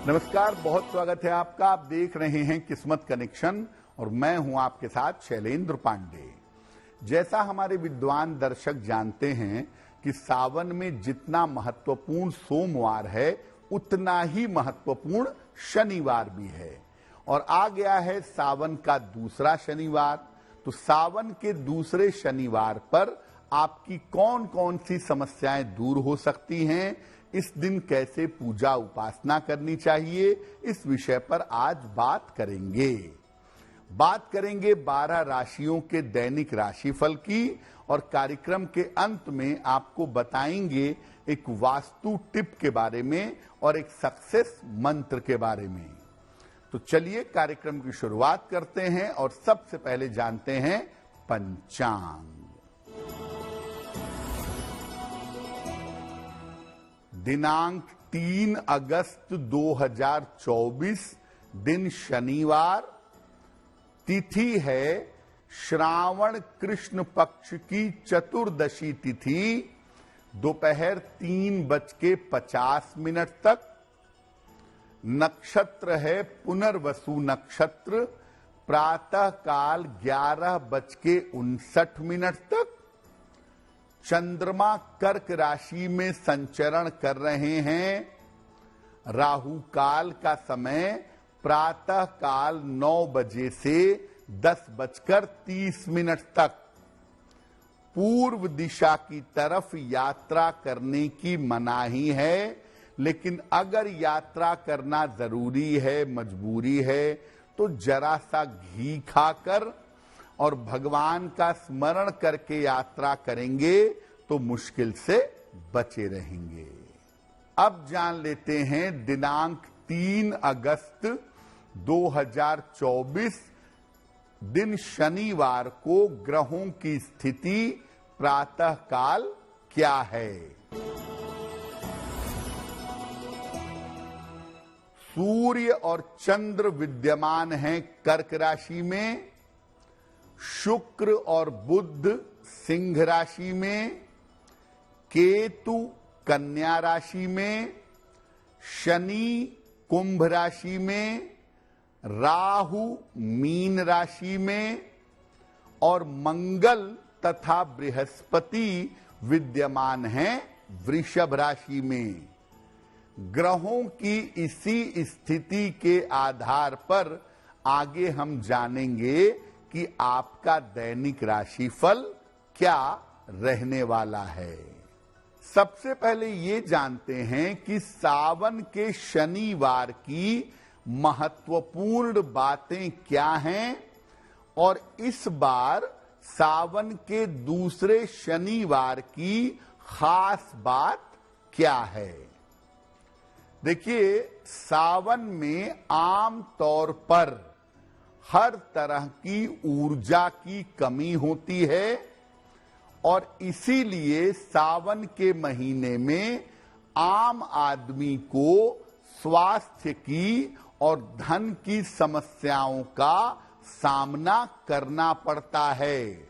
नमस्कार, बहुत स्वागत है आपका। आप देख रहे हैं किस्मत कनेक्शन और मैं हूं आपके साथ शैलेंद्र पांडे। जैसा हमारे विद्वान दर्शक जानते हैं कि सावन में जितना महत्वपूर्ण सोमवार है उतना ही महत्वपूर्ण शनिवार भी है और आ गया है सावन का दूसरा शनिवार। तो सावन के दूसरे शनिवार पर आपकी कौन कौन सी समस्याएं दूर हो सकती हैं, इस दिन कैसे पूजा उपासना करनी चाहिए, इस विषय पर आज बात करेंगे। 12 राशियों के दैनिक राशिफल की और कार्यक्रम के अंत में आपको बताएंगे एक वास्तु टिप के बारे में और एक सक्सेस मंत्र के बारे में। तो चलिए कार्यक्रम की शुरुआत करते हैं और सबसे पहले जानते हैं पंचांग। दिनांक 3 अगस्त 2024, दिन शनिवार, तिथि है श्रावण कृष्ण पक्ष की चतुर्दशी तिथि, दोपहर 3:50 तक। नक्षत्र है पुनर्वसु नक्षत्र, प्रातः काल 11:59 तक। चंद्रमा कर्क राशि में संचरण कर रहे हैं। राहु काल का समय प्रातः काल 9 बजे से 10:30 तक। पूर्व दिशा की तरफ यात्रा करने की मनाही है, लेकिन अगर यात्रा करना जरूरी है, मजबूरी है, तो जरा सा घी खाकर और भगवान का स्मरण करके यात्रा करेंगे तो मुश्किल से बचे रहेंगे। अब जान लेते हैं दिनांक 3 अगस्त 2024, दिन शनिवार को ग्रहों की स्थिति प्रातः काल क्या है। सूर्य और चंद्र विद्यमान हैं कर्क राशि में, शुक्र और बुध सिंह राशि में, केतु कन्या राशि में, शनि कुंभ राशि में, राहु मीन राशि में और मंगल तथा बृहस्पति विद्यमान हैं वृषभ राशि में। ग्रहों की इसी स्थिति के आधार पर आगे हम जानेंगे कि आपका दैनिक राशिफल क्या रहने वाला है। सबसे पहले ये जानते हैं कि सावन के शनिवार की महत्वपूर्ण बातें क्या हैं और इस बार सावन के दूसरे शनिवार की खास बात क्या है। देखिए, सावन में आम तौर पर हर तरह की ऊर्जा की कमी होती है और इसीलिए सावन के महीने में आम आदमी को स्वास्थ्य की और धन की समस्याओं का सामना करना पड़ता है।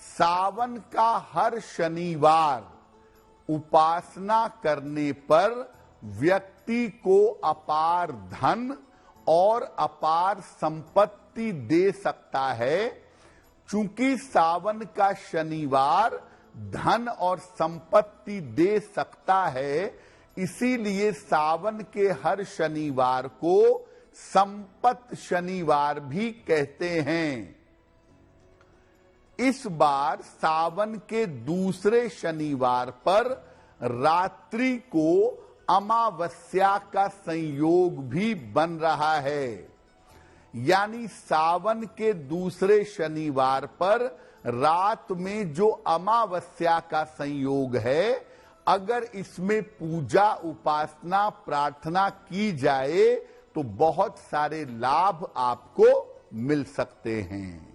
सावन का हर शनिवार उपासना करने पर व्यक्ति को अपार धन और अपार संपत्ति दे सकता है। चूंकि सावन का शनिवार धन और संपत्ति दे सकता है, इसीलिए सावन के हर शनिवार को संपत शनिवार भी कहते हैं। इस बार सावन के दूसरे शनिवार पर रात्रि को अमावस्या का संयोग भी बन रहा है, यानी सावन के दूसरे शनिवार पर रात में जो अमावस्या का संयोग है, अगर इसमें पूजा उपासना प्रार्थना की जाए तो बहुत सारे लाभ आपको मिल सकते हैं।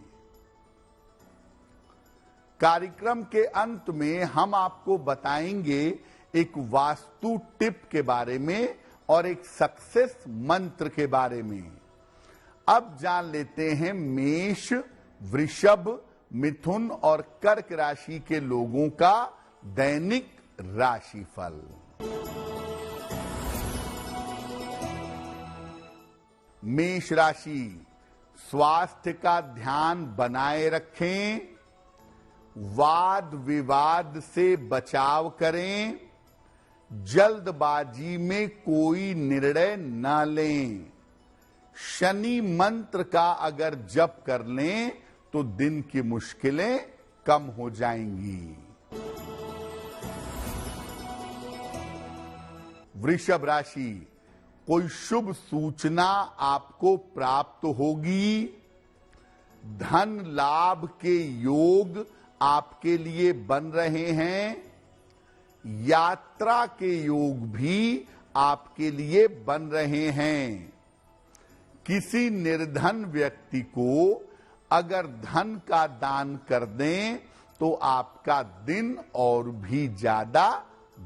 कार्यक्रम के अंत में हम आपको बताएंगे एक वास्तु टिप के बारे में और एक सक्सेस मंत्र के बारे में। अब जान लेते हैं मेष, वृषभ, मिथुन और कर्क राशि के लोगों का दैनिक राशिफल। मेष राशि, स्वास्थ्य का ध्यान बनाए रखें, वाद विवाद से बचाव करें, जल्दबाजी में कोई निर्णय न लें। शनि मंत्र का अगर जप कर लें तो दिन की मुश्किलें कम हो जाएंगी। वृषभ राशि, कोई शुभ सूचना आपको प्राप्त होगी, धन लाभ के योग आपके लिए बन रहे हैं, यात्रा के योग भी आपके लिए बन रहे हैं। किसी निर्धन व्यक्ति को अगर धन का दान कर दें तो आपका दिन और भी ज्यादा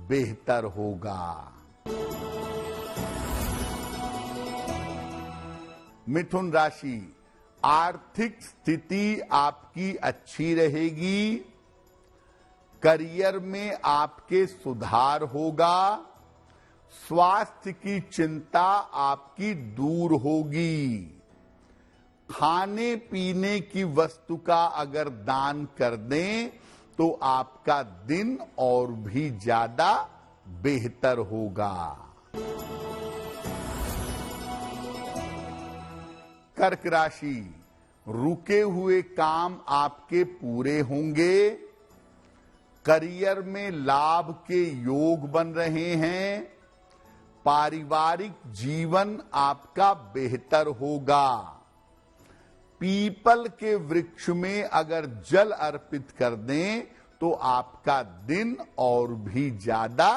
बेहतर होगा। मिथुन राशि, आर्थिक स्थिति आपकी अच्छी रहेगी, करियर में आपके सुधार होगा, स्वास्थ्य की चिंता आपकी दूर होगी। खाने पीने की वस्तु का अगर दान कर दें तो आपका दिन और भी ज्यादा बेहतर होगा। कर्क राशि, रुके हुए काम आपके पूरे होंगे, करियर में लाभ के योग बन रहे हैं, पारिवारिक जीवन आपका बेहतर होगा। पीपल के वृक्ष में अगर जल अर्पित कर दें तो आपका दिन और भी ज्यादा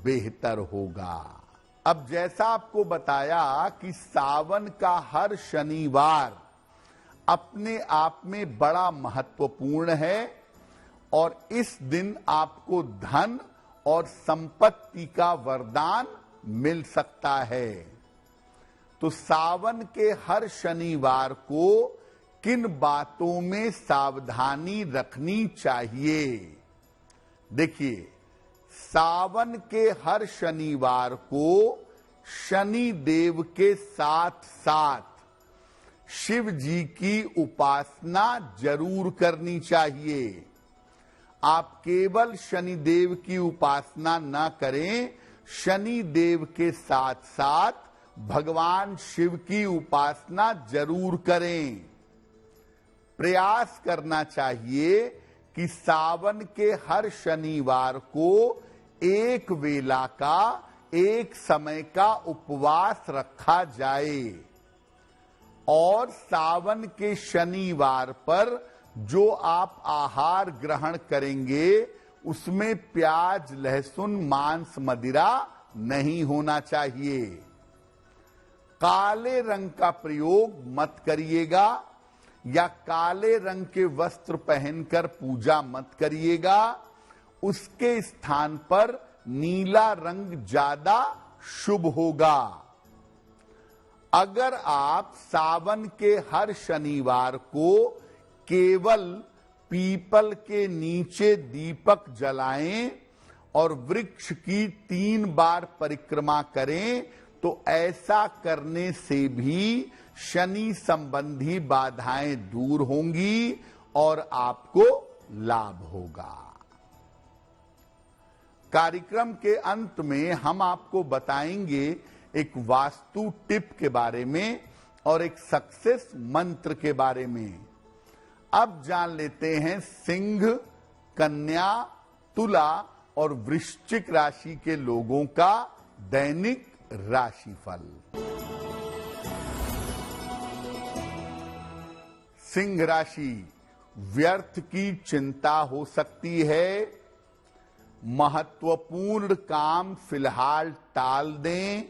बेहतर होगा। अब जैसा आपको बताया कि सावन का हर शनिवार अपने आप में बड़ा महत्वपूर्ण है और इस दिन आपको धन और संपत्ति का वरदान मिल सकता है। तो सावन के हर शनिवार को किन बातों में सावधानी रखनी चाहिए? देखिए, सावन के हर शनिवार को शनि देव के साथ साथ शिव जी की उपासना जरूर करनी चाहिए। आप केवल शनि देव की उपासना न करें, शनि देव के साथ साथ भगवान शिव की उपासना जरूर करें। प्रयास करना चाहिए कि सावन के हर शनिवार को एक वेला का, एक समय का उपवास रखा जाए और सावन के शनिवार पर जो आप आहार ग्रहण करेंगे उसमें प्याज, लहसुन, मांस, मदिरा नहीं होना चाहिए। काले रंग का प्रयोग मत करिएगा या काले रंग के वस्त्र पहनकर पूजा मत करिएगा। उसके स्थान पर नीला रंग ज्यादा शुभ होगा। अगर आप सावन के हर शनिवार को केवल पीपल के नीचे दीपक जलाएं और वृक्ष की 3 बार परिक्रमा करें तो ऐसा करने से भी शनि संबंधी बाधाएं दूर होंगी और आपको लाभ होगा। कार्यक्रम के अंत में हम आपको बताएंगे एक वास्तु टिप के बारे में और एक सक्सेस मंत्र के बारे में। अब जान लेते हैं सिंह, कन्या, तुला और वृश्चिक राशि के लोगों का दैनिक राशिफल। सिंह राशि, व्यर्थ की चिंता हो सकती है, महत्वपूर्ण काम फिलहाल टाल दें,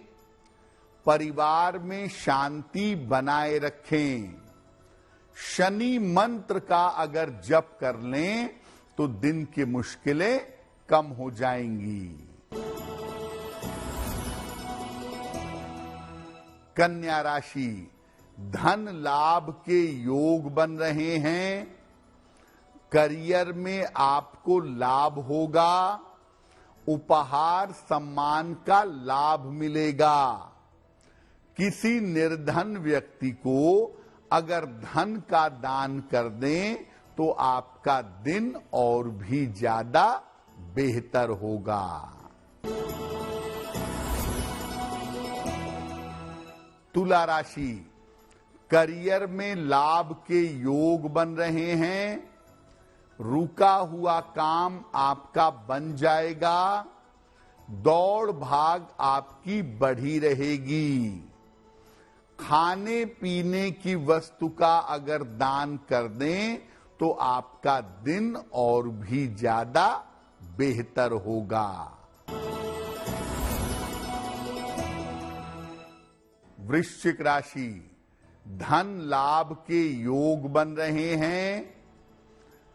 परिवार में शांति बनाए रखें। शनि मंत्र का अगर जप कर लें तो दिन की मुश्किलें कम हो जाएंगी। कन्या राशि, धन लाभ के योग बन रहे हैं, करियर में आपको लाभ होगा, उपहार सम्मान का लाभ मिलेगा। किसी निर्धन व्यक्ति को अगर धन का दान कर दें तो आपका दिन और भी ज्यादा बेहतर होगा। तुला राशि, करियर में लाभ के योग बन रहे हैं। रुका हुआ काम आपका बन जाएगा। दौड़ भाग आपकी बढ़ी रहेगी। खाने पीने की वस्तु का अगर दान कर दें तो आपका दिन और भी ज्यादा बेहतर होगा। वृश्चिक राशि, धन लाभ के योग बन रहे हैं।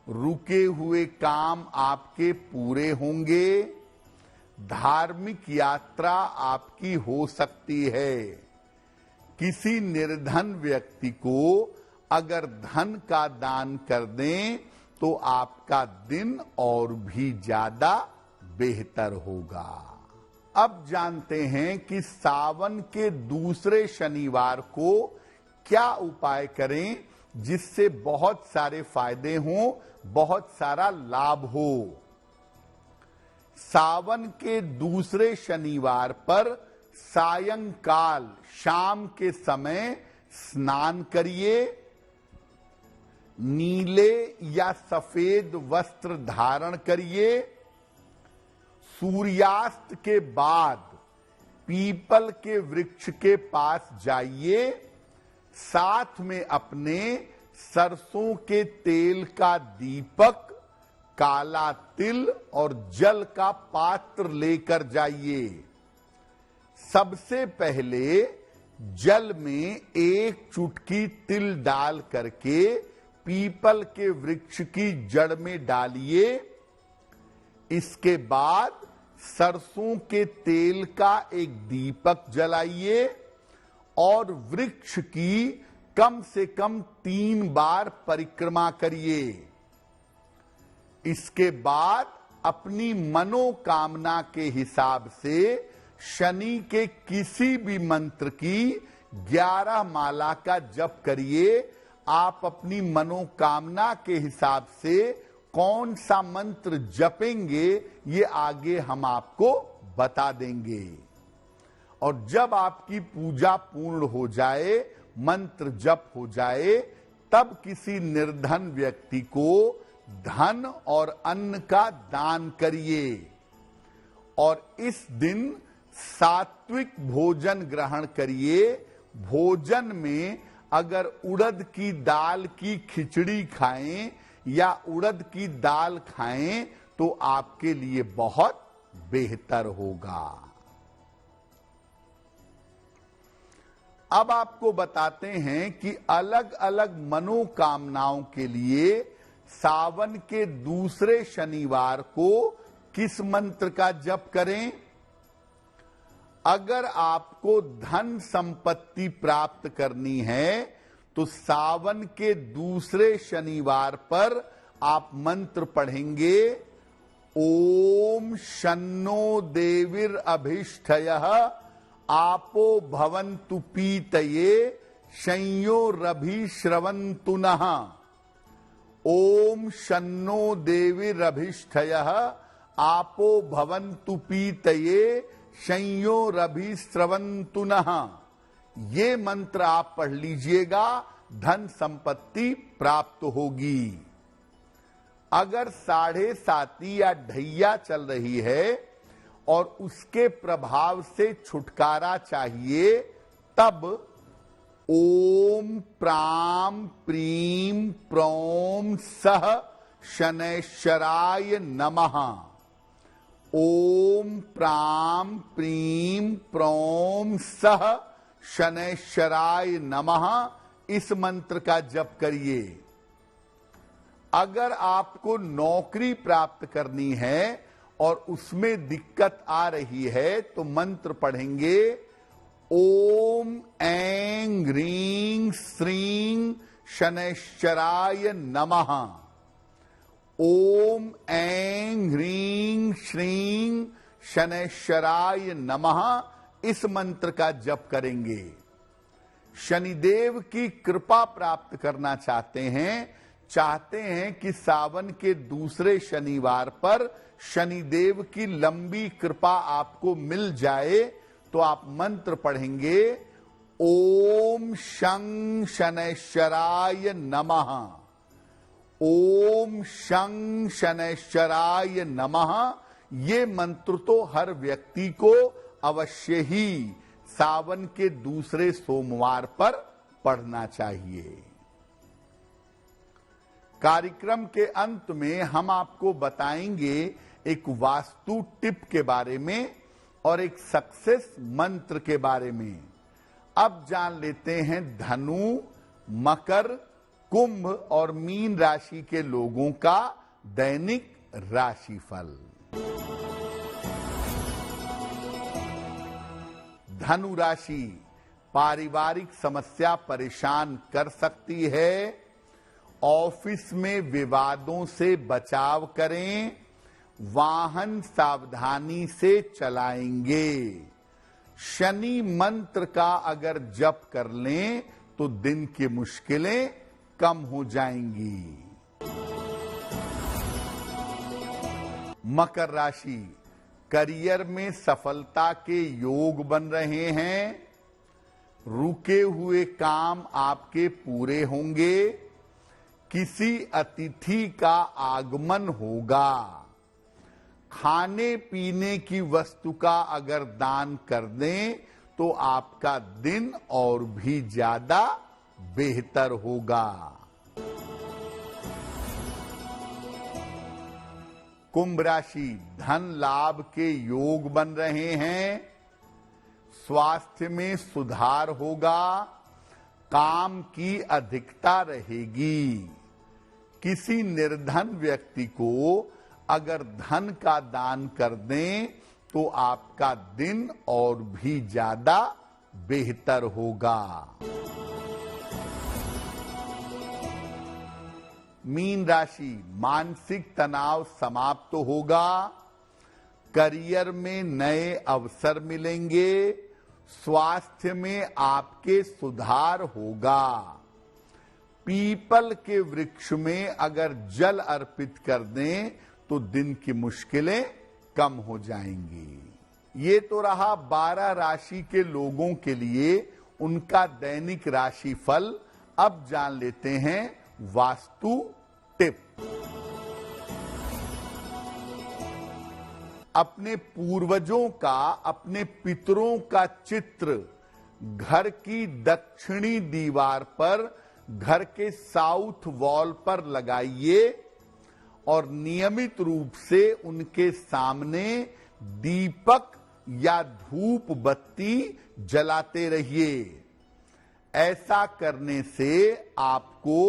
रुके हुए काम आपके पूरे होंगे। धार्मिक यात्रा आपकी हो सकती है। किसी निर्धन व्यक्ति को अगर धन का दान कर दें तो आपका दिन और भी ज्यादा बेहतर होगा। अब जानते हैं कि सावन के दूसरे शनिवार को क्या उपाय करें जिससे बहुत सारे फायदे हों, बहुत सारा लाभ हो। सावन के दूसरे शनिवार पर सायंकाल शाम के समय स्नान करिए। नीले या सफेद वस्त्र धारण करिए। सूर्यास्त के बाद पीपल के वृक्ष के पास जाइए। साथ में अपने सरसों के तेल का दीपक, काला तिल और जल का पात्र लेकर जाइए। सबसे पहले जल में एक चुटकी तिल डाल करके पीपल के वृक्ष की जड़ में डालिए। इसके बाद सरसों के तेल का एक दीपक जलाइए और वृक्ष की कम से कम 3 बार परिक्रमा करिए। इसके बाद अपनी मनोकामना के हिसाब से शनि के किसी भी मंत्र की 11 माला का जप करिए। आप अपनी मनोकामना के हिसाब से कौन सा मंत्र जपेंगे ये आगे हम आपको बता देंगे। और जब आपकी पूजा पूर्ण हो जाए, मंत्र जप हो जाए, तब किसी निर्धन व्यक्ति को धन और अन्न का दान करिए। और इस दिन सात्विक भोजन ग्रहण करिए। भोजन में अगर उड़द की दाल की खिचड़ी खाएं या उड़द की दाल खाएं तो आपके लिए बहुत बेहतर होगा। अब आपको बताते हैं कि अलग अलग मनोकामनाओं के लिए सावन के दूसरे शनिवार को किस मंत्र का जप करें। अगर आपको धन संपत्ति प्राप्त करनी है तो सावन के दूसरे शनिवार पर आप मंत्र पढ़ेंगे, ओम शन्नो देवीर अभिष्ठयः आपो भवन्तु पीतये संयोरभि श्रवन्तु नः। ओम शन्नो देवीरभिष्ठयः आपो भवन्तु पीतये संयोरभि श्रवन्तु नः। ये मंत्र आप पढ़ लीजिएगा, धन संपत्ति प्राप्त होगी। अगर 7.5 या ढैया चल रही है और उसके प्रभाव से छुटकारा चाहिए, तब ओम प्राम प्रीम प्रोम सह शनैश्चराय नमः। ओम प्राम प्रीम प्रोम सह शनैश्चराय नमः, इस मंत्र का जप करिए। अगर आपको नौकरी प्राप्त करनी है और उसमें दिक्कत आ रही है तो मंत्र पढ़ेंगे, ओम ऐं ह्रीं श्रीं शनैश्चराय नमः। ओम ऐं ह्रीं श्रीं शनैश्चराय नमः, इस मंत्र का जप करेंगे। शनिदेव की कृपा प्राप्त करना चाहते हैं कि सावन के दूसरे शनिवार पर शनिदेव की लंबी कृपा आपको मिल जाए, तो आप मंत्र पढ़ेंगे, ओम शं शनैश्चराय नमः। ओम शं शनैश्चराय नमः। ये मंत्र तो हर व्यक्ति को अवश्य ही सावन के दूसरे सोमवार पर पढ़ना चाहिए। कार्यक्रम के अंत में हम आपको बताएंगे एक वास्तु टिप के बारे में और एक सक्सेस मंत्र के बारे में। अब जान लेते हैं धनु, मकर, कुंभ और मीन राशि के लोगों का दैनिक राशिफल। धनु राशि, पारिवारिक समस्या परेशान कर सकती है। ऑफिस में विवादों से बचाव करें। वाहन सावधानी से चलाएंगे। शनि मंत्र का अगर जप कर लें तो दिन की मुश्किलें कम हो जाएंगी। मकर राशि, करियर में सफलता के योग बन रहे हैं। रुके हुए काम आपके पूरे होंगे। किसी अतिथि का आगमन होगा। खाने पीने की वस्तु का अगर दान कर दें तो आपका दिन और भी ज्यादा बेहतर होगा। कुंभ राशि, धन लाभ के योग बन रहे हैं। स्वास्थ्य में सुधार होगा। काम की अधिकता रहेगी। किसी निर्धन व्यक्ति को अगर धन का दान कर दें तो आपका दिन और भी ज्यादा बेहतर होगा। मीन राशि, मानसिक तनाव समाप्त होगा। करियर में नए अवसर मिलेंगे। स्वास्थ्य में आपके सुधार होगा। पीपल के वृक्ष में अगर जल अर्पित कर दें तो दिन की मुश्किलें कम हो जाएंगी। ये तो रहा 12 राशि के लोगों के लिए उनका दैनिक राशि फल। अब जान लेते हैं वास्तु टिप। अपने पूर्वजों का, अपने पितरों का चित्र घर की दक्षिणी दीवार पर, घर के साउथ वॉल पर लगाइए और नियमित रूप से उनके सामने दीपक या धूप बत्ती जलाते रहिए। ऐसा करने से आपको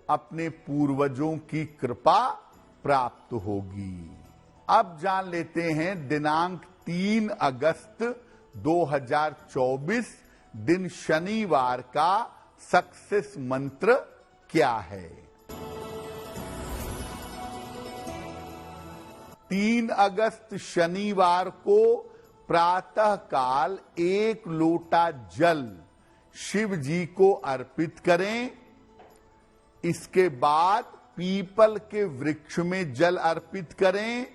अपने पूर्वजों की कृपा प्राप्त होगी। अब जान लेते हैं दिनांक 3 अगस्त 2024 दिन शनिवार का सक्सेस मंत्र क्या है। 3 अगस्त शनिवार को प्रातः काल 1 लोटा जल शिव जी को अर्पित करें। इसके बाद पीपल के वृक्ष में जल अर्पित करें।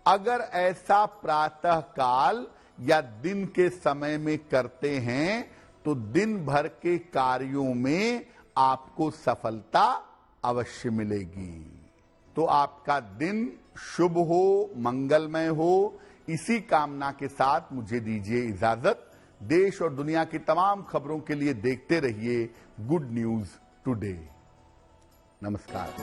अगर ऐसा प्रातः काल या दिन के समय में करते हैं तो दिन भर के कार्यों में आपको सफलता अवश्य मिलेगी। तो आपका दिन शुभ हो, मंगलमय हो, इसी कामना के साथ मुझे दीजिए इजाजत। देश और दुनिया की तमाम खबरों के लिए देखते रहिए गुड न्यूज टुडे। नमस्कार।